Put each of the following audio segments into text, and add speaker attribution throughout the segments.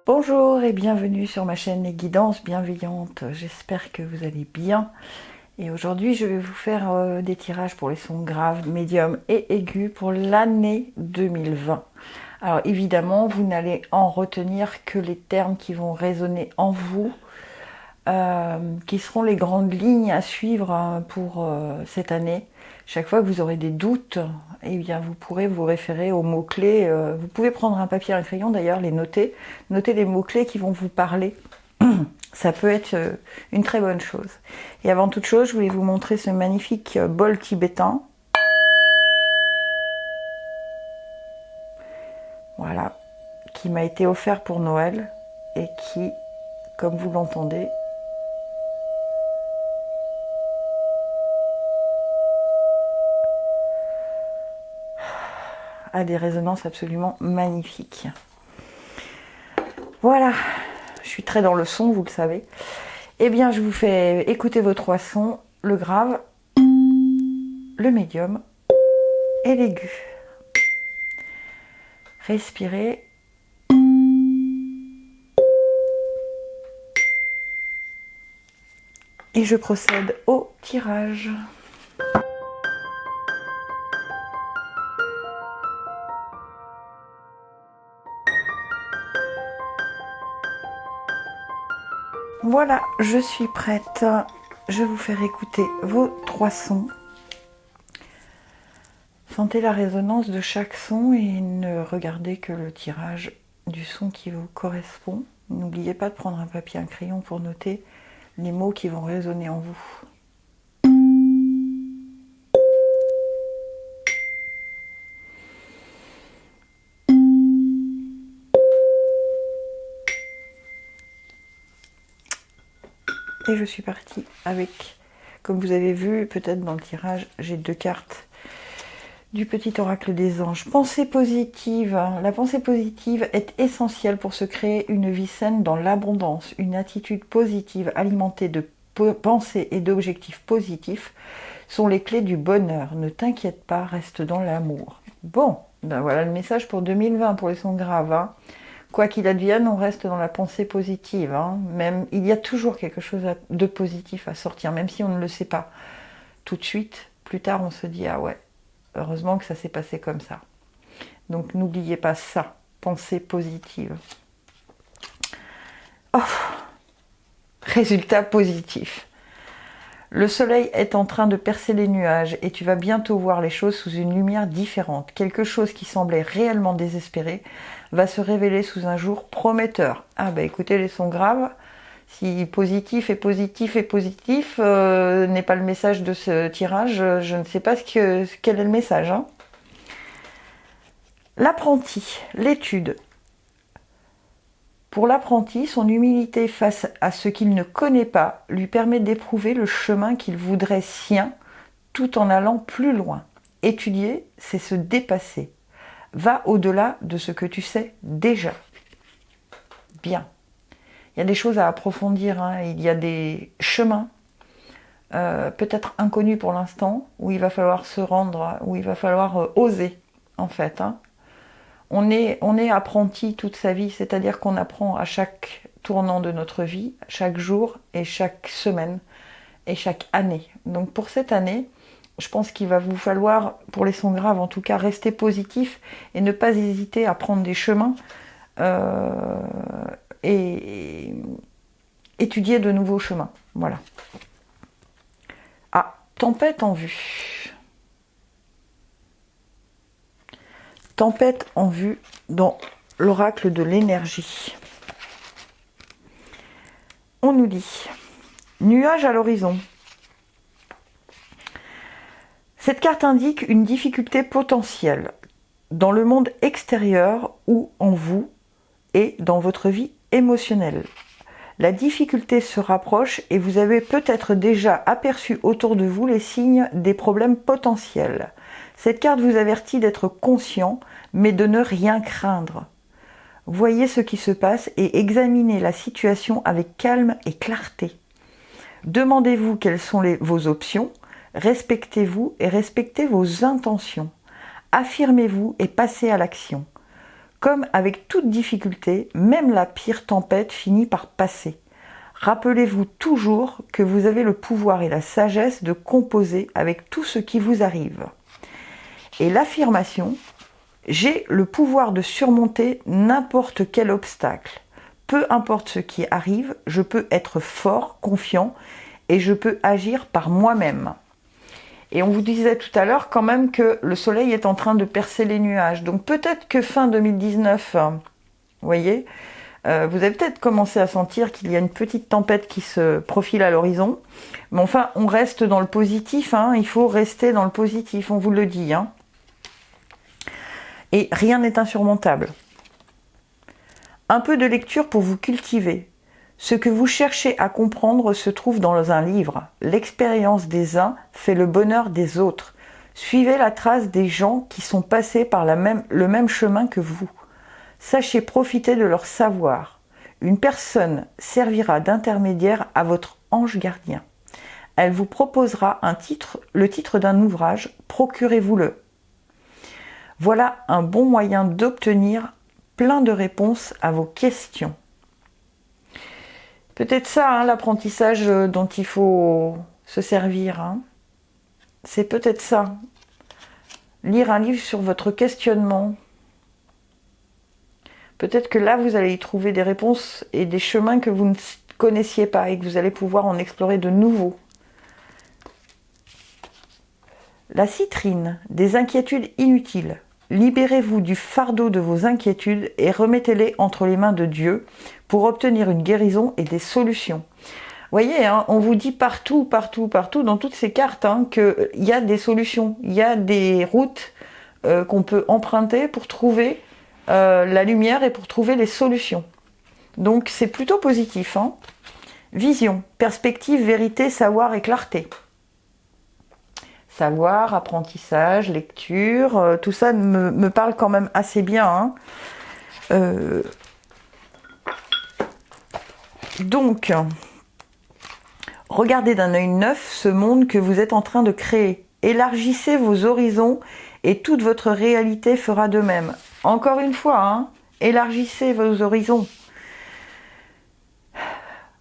Speaker 1: Bonjour et bienvenue sur ma chaîne Les Guidances Bienveillantes. J'espère que vous allez bien. Et aujourd'hui, je vais vous faire des tirages pour les sons graves, médiums et aigus pour l'année 2020. Alors évidemment, vous n'allez en retenir que les termes qui vont résonner en vous, qui seront les grandes lignes à suivre pour cette année. Chaque fois que vous aurez des doutes, eh bien, vous pourrez vous référer aux mots-clés. Vous pouvez prendre un papier et un crayon d'ailleurs, les noter. Notez les mots-clés qui vont vous parler. Ça peut être une très bonne chose. Et avant toute chose, je voulais vous montrer ce magnifique bol tibétain. Voilà, qui m'a été offert pour Noël et qui, comme vous l'entendez, a des résonances absolument magnifiques. Voilà, je suis très dans le son, vous le savez. Eh bien, je vous fais écouter vos trois sons, le grave, le médium et l'aigu. Respirez. Et je procède au tirage. Voilà, je suis prête. Je vais vous faire écouter vos trois sons. Sentez la résonance de chaque son et ne regardez que le tirage du son qui vous correspond. N'oubliez pas de prendre un papier et un crayon pour noter les mots qui vont résonner en vous. Et je suis partie avec, comme vous avez vu peut-être dans le tirage, j'ai deux cartes du petit oracle des anges. Pensée positive. La pensée positive est essentielle pour se créer une vie saine dans l'abondance. Une attitude positive alimentée de pensées et d'objectifs positifs sont les clés du bonheur. Ne t'inquiète pas, reste dans l'amour. Bon, ben voilà le message pour 2020 pour les sons graves. Hein. Quoi qu'il advienne, on reste dans la pensée positive. Hein. Même, il y a toujours quelque chose de positif à sortir, même si on ne le sait pas tout de suite. Plus tard, on se dit, ah ouais, heureusement que ça s'est passé comme ça. Donc n'oubliez pas ça, pensée positive. Oh, résultat positif. Le soleil est en train de percer les nuages et tu vas bientôt voir les choses sous une lumière différente. Quelque chose qui semblait réellement désespéré va se révéler sous un jour prometteur. Ah bah écoutez, les sons graves, si positif et positif et positif n'est pas le message de ce tirage, je ne sais pas quel est le message. Hein. L'apprenti, l'étude. Pour l'apprenti, son humilité face à ce qu'il ne connaît pas lui permet d'éprouver le chemin qu'il voudrait sien tout en allant plus loin. Étudier, c'est se dépasser. Va au-delà de ce que tu sais déjà. Bien. Il y a des choses à approfondir, hein. Il y a des chemins, peut-être inconnus pour l'instant, où il va falloir se rendre, où il va falloir oser, en fait. Hein. On est apprenti toute sa vie, c'est-à-dire qu'on apprend à chaque tournant de notre vie, chaque jour et chaque semaine et chaque année. Donc pour cette année, je pense qu'il va vous falloir, pour les sons graves en tout cas, rester positif et ne pas hésiter à prendre des chemins et étudier de nouveaux chemins. Voilà. Ah, tempête en vue. Tempête en vue dans l'oracle de l'énergie. On nous dit nuage à l'horizon. Cette carte indique une difficulté potentielle dans le monde extérieur ou en vous et dans votre vie émotionnelle. La difficulté se rapproche et vous avez peut-être déjà aperçu autour de vous les signes des problèmes potentiels. Cette carte vous avertit d'être conscient, mais de ne rien craindre. Voyez ce qui se passe et examinez la situation avec calme et clarté. Demandez-vous quelles sont vos options, respectez-vous et respectez vos intentions. Affirmez-vous et passez à l'action. Comme avec toute difficulté, même la pire tempête finit par passer. Rappelez-vous toujours que vous avez le pouvoir et la sagesse de composer avec tout ce qui vous arrive. Et l'affirmation, j'ai le pouvoir de surmonter n'importe quel obstacle. Peu importe ce qui arrive, je peux être fort, confiant et je peux agir par moi-même. Et on vous disait tout à l'heure quand même que le soleil est en train de percer les nuages. Donc peut-être que fin 2019, vous voyez, vous avez peut-être commencé à sentir qu'il y a une petite tempête qui se profile à l'horizon. Mais enfin, on reste dans le positif, hein, il faut rester dans le positif, on vous le dit. Hein. Et rien n'est insurmontable. Un peu de lecture pour vous cultiver. Ce que vous cherchez à comprendre se trouve dans un livre. L'expérience des uns fait le bonheur des autres. Suivez la trace des gens qui sont passés par le même chemin que vous. Sachez profiter de leur savoir. Une personne servira d'intermédiaire à votre ange gardien. Elle vous proposera le titre d'un ouvrage, procurez-vous-le. Voilà un bon moyen d'obtenir plein de réponses à vos questions. Peut-être ça, hein, l'apprentissage dont il faut se servir. Hein. C'est peut-être ça. Lire un livre sur votre questionnement. Peut-être que là, vous allez y trouver des réponses et des chemins que vous ne connaissiez pas et que vous allez pouvoir en explorer de nouveaux. La citrine, des inquiétudes inutiles. Libérez-vous du fardeau de vos inquiétudes et remettez-les entre les mains de Dieu pour obtenir une guérison et des solutions. Vous voyez, hein, on vous dit partout, dans toutes ces cartes, hein, qu'il y a des solutions, il y a des routes qu'on peut emprunter pour trouver la lumière et pour trouver les solutions. Donc c'est plutôt positif. Hein. Vision, perspective, vérité, savoir et clarté. Savoir, apprentissage, lecture, tout ça me parle quand même assez bien. Hein. Donc, regardez d'un œil neuf ce monde que vous êtes en train de créer. Élargissez vos horizons et toute votre réalité fera de même. Encore une fois, hein, élargissez vos horizons.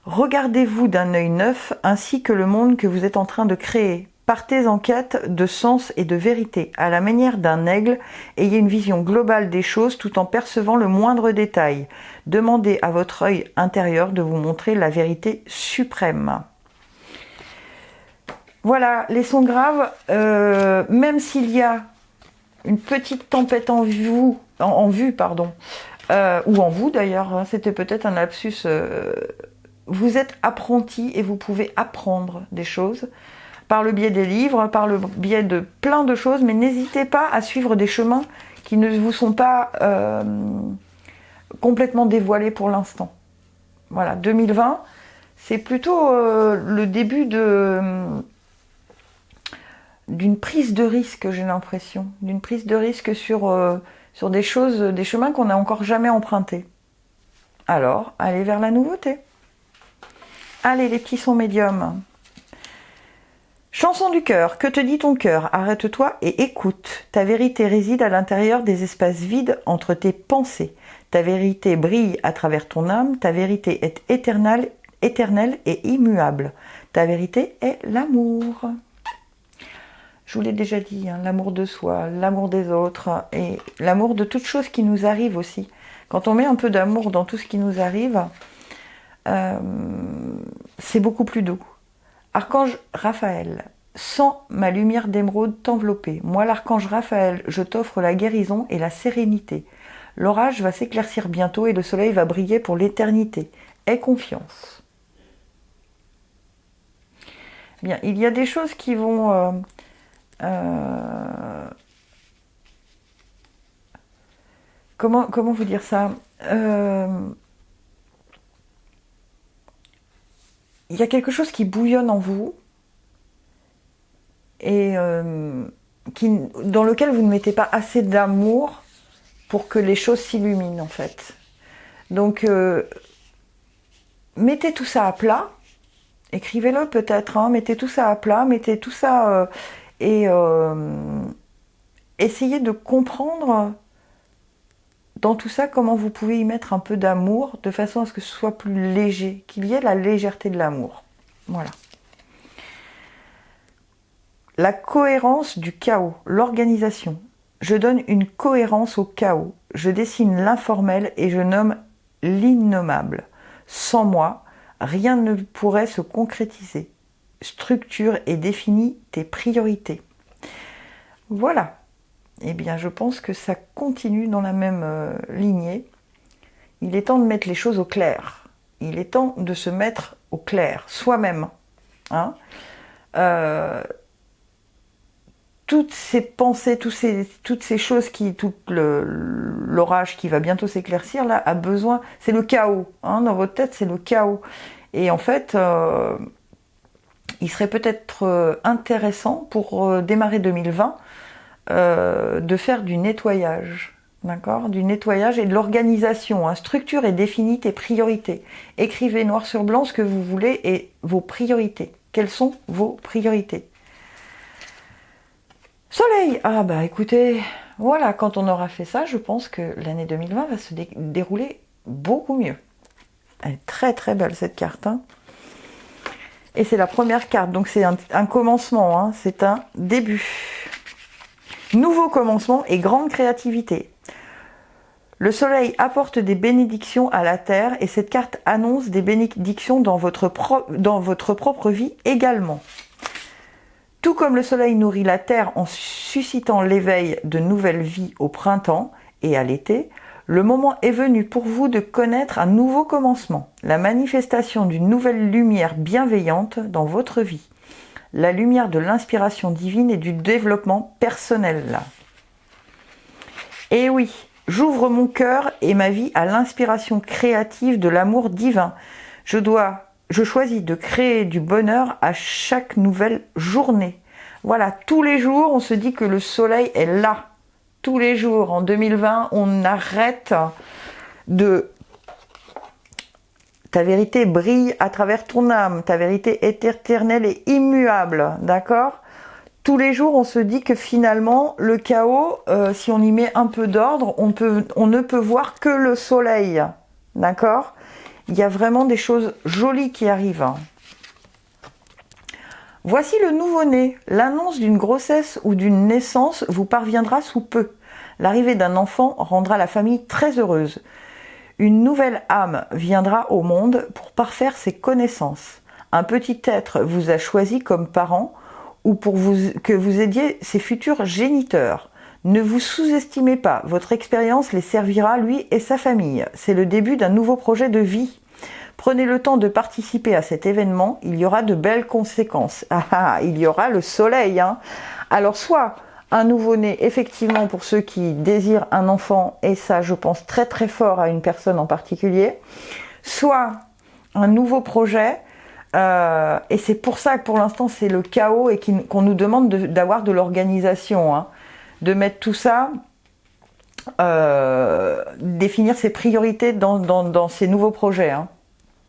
Speaker 1: Regardez-vous d'un œil neuf ainsi que le monde que vous êtes en train de créer. Partez en quête de sens et de vérité. À la manière d'un aigle, ayez une vision globale des choses tout en percevant le moindre détail. Demandez à votre œil intérieur de vous montrer la vérité suprême. Voilà, les sons graves, même s'il y a une petite tempête en vue, ou en vous d'ailleurs, hein, c'était peut-être un lapsus, vous êtes apprenti et vous pouvez apprendre des choses. Par le biais des livres, par le biais de plein de choses, mais n'hésitez pas à suivre des chemins qui ne vous sont pas complètement dévoilés pour l'instant. Voilà, 2020, c'est plutôt le début d'une prise de risque, j'ai l'impression. D'une prise de risque sur des choses, des chemins qu'on n'a encore jamais empruntés. Alors, allez vers la nouveauté. Allez, les petits sons médiums. Chanson du cœur, que te dit ton cœur? Arrête-toi et écoute. Ta vérité réside à l'intérieur des espaces vides entre tes pensées. Ta vérité brille à travers ton âme. Ta vérité est éternelle et immuable. Ta vérité est l'amour. Je vous l'ai déjà dit, hein, l'amour de soi, l'amour des autres et l'amour de toute chose qui nous arrive aussi. Quand on met un peu d'amour dans tout ce qui nous arrive, c'est beaucoup plus doux. Archange Raphaël, sens ma lumière d'émeraude t'envelopper. Moi, l'archange Raphaël, je t'offre la guérison et la sérénité. L'orage va s'éclaircir bientôt et le soleil va briller pour l'éternité. Aie confiance. Bien, il y a des choses qui vont... comment vous dire ça? Il y a quelque chose qui bouillonne en vous et dans lequel vous ne mettez pas assez d'amour pour que les choses s'illuminent en fait. Donc mettez tout ça à plat, écrivez-le peut-être, hein, mettez tout ça à plat, mettez tout ça et essayez de comprendre dans tout ça, comment vous pouvez y mettre un peu d'amour, de façon à ce que ce soit plus léger, qu'il y ait la légèreté de l'amour. Voilà. La cohérence du chaos, l'organisation. Je donne une cohérence au chaos. Je dessine l'informel et je nomme l'innommable. Sans moi, rien ne pourrait se concrétiser. Structure et définis tes priorités. Voilà. Eh bien, je pense que ça continue dans la même lignée. Il est temps de mettre les choses au clair. Il est temps de se mettre au clair, soi-même. Hein, toutes ces pensées, toutes ces choses tout l'orage qui va bientôt s'éclaircir, là, a besoin, c'est le chaos. Hein, dans votre tête, c'est le chaos. Et en fait, il serait peut-être intéressant pour démarrer 2020 de faire du nettoyage, d'accord, du nettoyage et de l'organisation. Hein. Structure et définis tes priorités. Écrivez noir sur blanc ce que vous voulez et vos priorités. Quelles sont vos priorités? Soleil! Ah bah écoutez, voilà, quand on aura fait ça, je pense que l'année 2020 va se dérouler beaucoup mieux. Elle est très très belle cette carte. Hein. Et c'est la première carte, donc c'est un commencement, hein, c'est un début. Nouveau commencement et grande créativité. Le soleil apporte des bénédictions à la terre et cette carte annonce des bénédictions dans votre propre vie également. Tout comme le soleil nourrit la terre en suscitant l'éveil de nouvelles vies au printemps et à l'été, le moment est venu pour vous de connaître un nouveau commencement, la manifestation d'une nouvelle lumière bienveillante dans votre vie. La lumière de l'inspiration divine et du développement personnel. Et oui, j'ouvre mon cœur et ma vie à l'inspiration créative de l'amour divin. Je choisis de créer du bonheur à chaque nouvelle journée. Voilà, tous les jours, on se dit que le soleil est là. Tous les jours, en 2020, on arrête de... Ta vérité brille à travers ton âme. Ta vérité est éternelle et immuable. D'accord ? Tous les jours, on se dit que finalement, le chaos, si on y met un peu d'ordre, on ne peut voir que le soleil. D'accord ? Il y a vraiment des choses jolies qui arrivent. Voici le nouveau-né. L'annonce d'une grossesse ou d'une naissance vous parviendra sous peu. L'arrivée d'un enfant rendra la famille très heureuse. Une nouvelle âme viendra au monde pour parfaire ses connaissances. Un petit être vous a choisi comme parent ou pour que vous aidiez ses futurs géniteurs. Ne vous sous-estimez pas, votre expérience les servira lui et sa famille. C'est le début d'un nouveau projet de vie. Prenez le temps de participer à cet événement, il y aura de belles conséquences. Il y aura le soleil. Hein. Alors soit un nouveau-né, effectivement, pour ceux qui désirent un enfant, et ça, je pense très très fort à une personne en particulier, soit un nouveau projet, et c'est pour ça que pour l'instant, c'est le chaos et qu'on nous demande d'avoir de l'organisation, hein, de mettre tout ça, définir ses priorités dans ces nouveaux projets. Hein.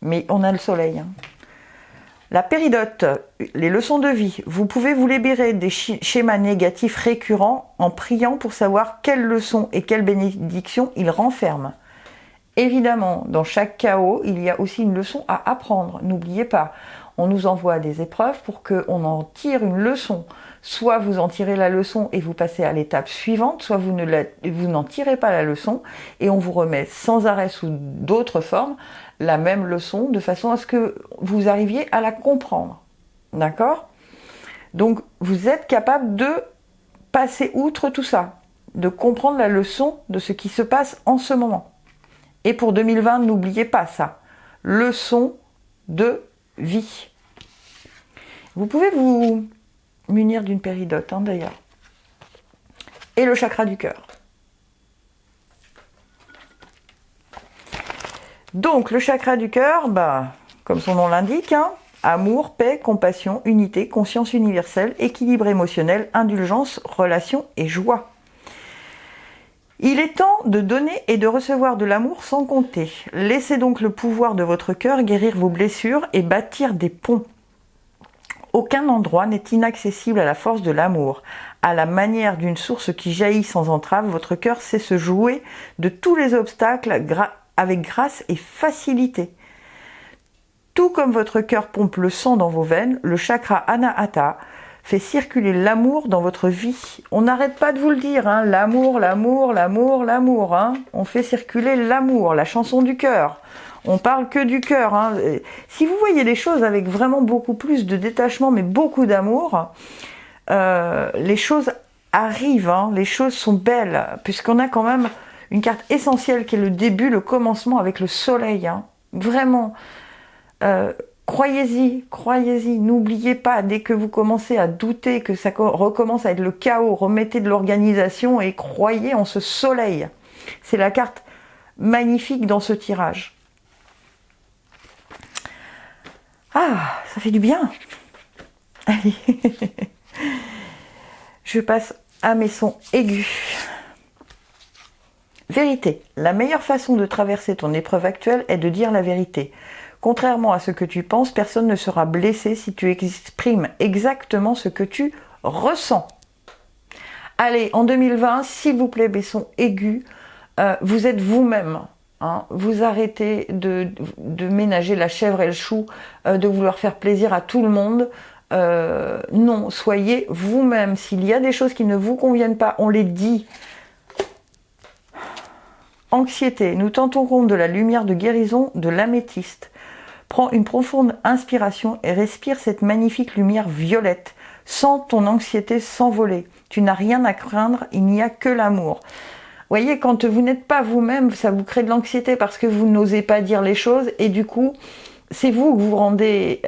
Speaker 1: Mais on a le soleil. Hein. La péridote, les leçons de vie. Vous pouvez vous libérer des schémas négatifs récurrents en priant pour savoir quelles leçons et quelles bénédictions ils renferment. Évidemment, dans chaque chaos, il y a aussi une leçon à apprendre. N'oubliez pas, on nous envoie des épreuves pour qu'on en tire une leçon. Soit vous en tirez la leçon et vous passez à l'étape suivante, soit vous n'en tirez pas la leçon et on vous remet sans arrêt sous d'autres formes la même leçon de façon à ce que vous arriviez à la comprendre. D'accord ? Donc vous êtes capable de passer outre tout ça, de comprendre la leçon de ce qui se passe en ce moment. Et pour 2020, n'oubliez pas ça. Leçon de vie. Vous pouvez vous munir d'une péridote, hein, d'ailleurs. Et le chakra du cœur. Donc, le chakra du cœur, comme son nom l'indique, hein, amour, paix, compassion, unité, conscience universelle, équilibre émotionnel, indulgence, relation et joie. Il est temps de donner et de recevoir de l'amour sans compter. Laissez donc le pouvoir de votre cœur guérir vos blessures et bâtir des ponts. Aucun endroit n'est inaccessible à la force de l'amour. À la manière d'une source qui jaillit sans entrave, votre cœur sait se jouer de tous les obstacles avec grâce et facilité. Tout comme votre cœur pompe le sang dans vos veines, le chakra Anahata fait circuler l'amour dans votre vie. On n'arrête pas de vous le dire, hein, l'amour, l'amour, l'amour, l'amour. Hein. On fait circuler l'amour, la chanson du cœur. On parle que du cœur. Hein. Si vous voyez les choses avec vraiment beaucoup plus de détachement, mais beaucoup d'amour, les choses arrivent, hein, les choses sont belles, puisqu'on a quand même une carte essentielle qui est le début, le commencement avec le soleil. Hein. Vraiment. Croyez-y, n'oubliez pas, dès que vous commencez à douter, que ça recommence à être le chaos, remettez de l'organisation et croyez en ce soleil. C'est la carte magnifique dans ce tirage. Ah, ça fait du bien. Allez. Je passe à mes sons aigus. Vérité. La meilleure façon de traverser ton épreuve actuelle est de dire la vérité. Contrairement à ce que tu penses, personne ne sera blessé si tu exprimes exactement ce que tu ressens. Allez, en 2020, s'il vous plaît, Besson aigu, vous êtes vous-même. Hein, vous arrêtez de ménager la chèvre et le chou, de vouloir faire plaisir à tout le monde. Non, soyez vous-même. S'il y a des choses qui ne vous conviennent pas, on les dit. Anxiété, nous tentons compte de la lumière de guérison de l'améthyste. Prends une profonde inspiration et respire cette magnifique lumière violette. Sens ton anxiété s'envoler. Tu n'as rien à craindre, il n'y a que l'amour. Vous voyez, quand vous n'êtes pas vous-même, ça vous crée de l'anxiété parce que vous n'osez pas dire les choses et du coup, c'est vous que vous rendez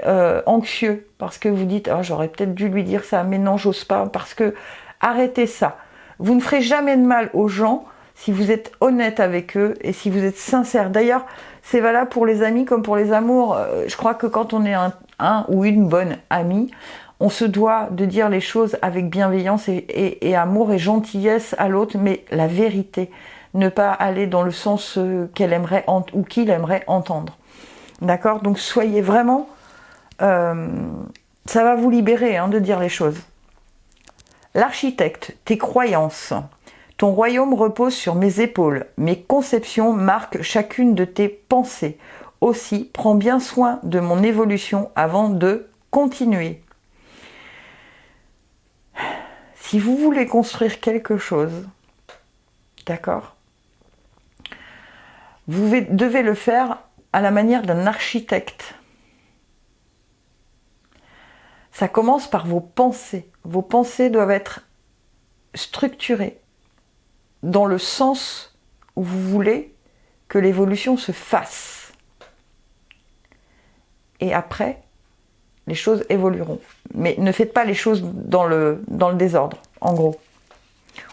Speaker 1: anxieux parce que vous dites « Ah, j'aurais peut-être dû lui dire ça, mais non, j'ose pas. » Parce que arrêtez ça. Vous ne ferez jamais de mal aux gens si vous êtes honnête avec eux et si vous êtes sincère. D'ailleurs, c'est valable pour les amis comme pour les amours. Je crois que quand on est un ou une bonne amie, on se doit de dire les choses avec bienveillance et amour et gentillesse à l'autre, mais la vérité. Ne pas aller dans le sens qu'elle aimerait ou qu'il aimerait entendre. D'accord ? Donc soyez vraiment... ça va vous libérer hein, de dire les choses. L'architecte, tes croyances... Ton royaume repose sur mes épaules. Mes conceptions marquent chacune de tes pensées. Aussi, prends bien soin de mon évolution avant de continuer. Si vous voulez construire quelque chose, d'accord, vous devez le faire à la manière d'un architecte. Ça commence par vos pensées. Vos pensées doivent être structurées dans le sens où vous voulez que l'évolution se fasse. Et après, les choses évolueront. Mais ne faites pas les choses dans le désordre, en gros.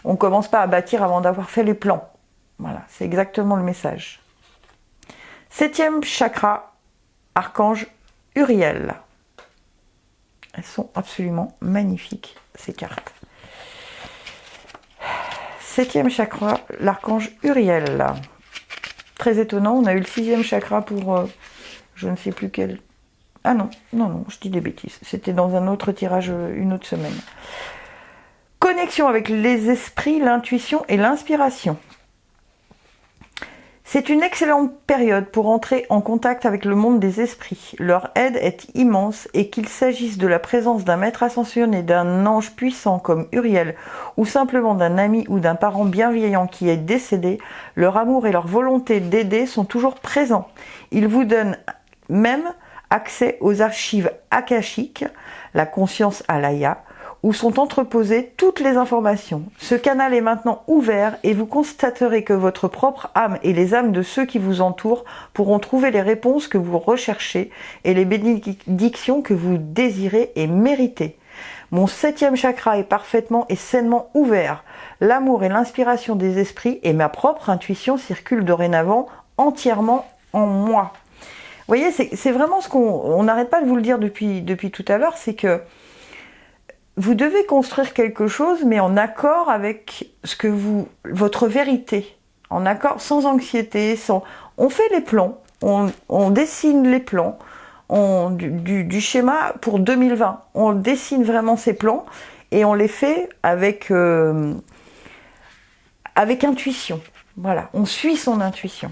Speaker 1: On ne commence pas à bâtir avant d'avoir fait les plans. Voilà, c'est exactement le message. 7e chakra, archange Uriel. Elles sont absolument magnifiques, ces cartes. 7e chakra, l'archange Uriel. Très étonnant, on a eu le 6e chakra pour je ne sais plus quel... Ah non, je dis des bêtises. C'était dans un autre tirage une autre semaine. Connexion avec les esprits, l'intuition et l'inspiration. C'est une excellente période pour entrer en contact avec le monde des esprits. Leur aide est immense et qu'il s'agisse de la présence d'un maître ascensionné, d'un ange puissant comme Uriel ou simplement d'un ami ou d'un parent bienveillant qui est décédé, leur amour et leur volonté d'aider sont toujours présents. Ils vous donnent même accès aux archives akashiques, la conscience alaya, où sont entreposées toutes les informations. Ce canal est maintenant ouvert et vous constaterez que votre propre âme et les âmes de ceux qui vous entourent pourront trouver les réponses que vous recherchez et les bénédictions que vous désirez et méritez. Mon 7e chakra est parfaitement et sainement ouvert. L'amour et l'inspiration des esprits et ma propre intuition circulent dorénavant entièrement en moi. Vous voyez, c'est vraiment ce qu'on n'arrête pas de vous le dire depuis tout à l'heure, c'est que vous devez construire quelque chose, mais en accord avec votre vérité, en accord, sans anxiété, on fait les plans, on dessine les plans, du schéma pour 2020. On dessine vraiment ces plans et on les fait avec intuition. Voilà, on suit son intuition.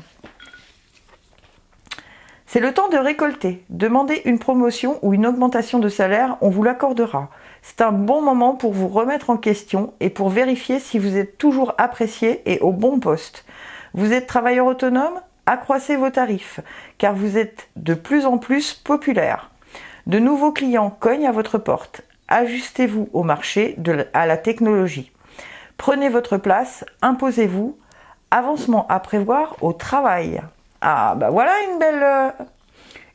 Speaker 1: C'est le temps de récolter. Demandez une promotion ou une augmentation de salaire, on vous l'accordera. C'est un bon moment pour vous remettre en question et pour vérifier si vous êtes toujours apprécié et au bon poste. Vous êtes travailleur autonome ? Accroissez vos tarifs, car vous êtes de plus en plus populaire. De nouveaux clients cognent à votre porte. Ajustez-vous au marché, à la technologie. Prenez votre place, imposez-vous. Avancement à prévoir au travail. Ah, bah voilà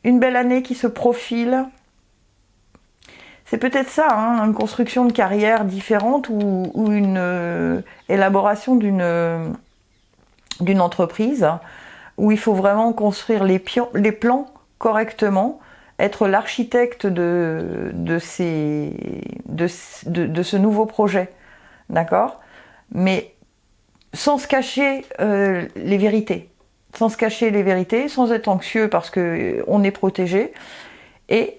Speaker 1: une belle année qui se profile. C'est peut-être ça, hein, une construction de carrière différente ou une élaboration d'une entreprise où il faut vraiment construire les plans correctement, être l'architecte de ce nouveau projet, d'accord ? Mais sans se cacher les vérités, sans être anxieux parce qu'on est protégé, et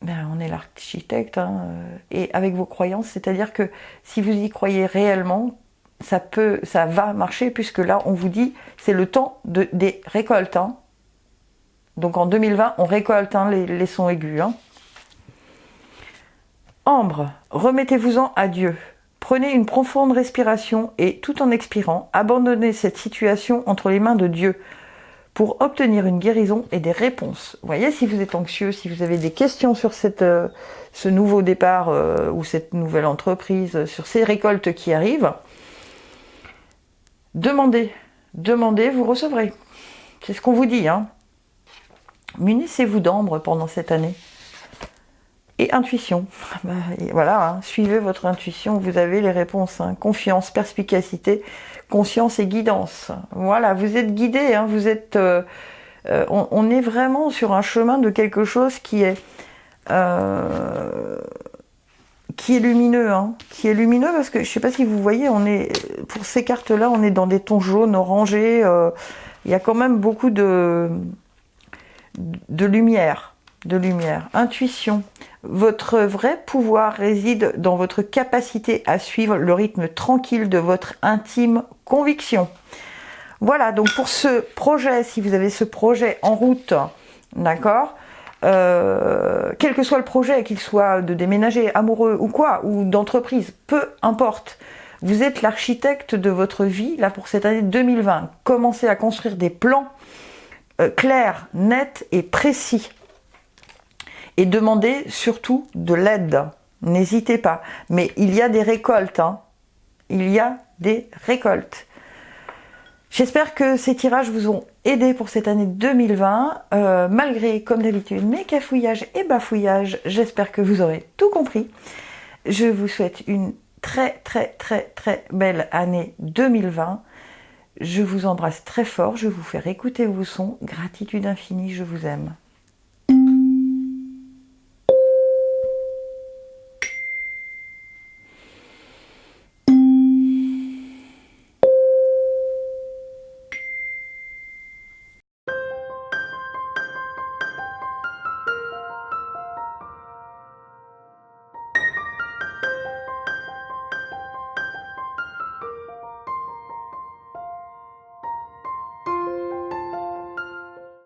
Speaker 1: on est l'architecte, hein, et avec vos croyances, c'est-à-dire que si vous y croyez réellement, ça va marcher, puisque là on vous dit c'est le temps des récoltes, hein. Donc en 2020 on récolte, hein, les sons aigus, hein. Ambre, remettez-vous-en à Dieu. Prenez une profonde respiration et tout en expirant, abandonnez cette situation entre les mains de Dieu pour obtenir une guérison et des réponses. Vous voyez, si vous êtes anxieux, si vous avez des questions sur ce nouveau départ ou cette nouvelle entreprise, sur ces récoltes qui arrivent, demandez, vous recevrez. C'est ce qu'on vous dit, hein. Munissez-vous d'ambre pendant cette année. Et intuition. Et voilà, hein, suivez votre intuition, vous avez les réponses, hein. Confiance, perspicacité, conscience et guidance. Voilà, vous êtes guidé, hein, vous êtes... on est vraiment sur un chemin de quelque chose qui est lumineux, hein, qui est lumineux, parce que je sais pas si vous voyez, pour ces cartes-là, on est dans des tons jaunes, orangés, il y a quand même beaucoup de lumière, intuition. Votre vrai pouvoir réside dans votre capacité à suivre le rythme tranquille de votre intime conviction. Voilà, donc pour ce projet, si vous avez ce projet en route, d'accord, quel que soit le projet, qu'il soit de déménager, amoureux ou quoi, ou d'entreprise, peu importe, vous êtes l'architecte de votre vie, là, pour cette année 2020. Commencez à construire des plans clairs, nets et précis. Et demandez surtout de l'aide. N'hésitez pas. Mais il y a des récoltes, hein. Il y a des récoltes. J'espère que ces tirages vous ont aidé pour cette année 2020. Malgré, comme d'habitude, mes cafouillages et bafouillages, j'espère que vous aurez tout compris. Je vous souhaite une très très très très belle année 2020. Je vous embrasse très fort, je vous fais écouter vos sons. Gratitude infinie, je vous aime.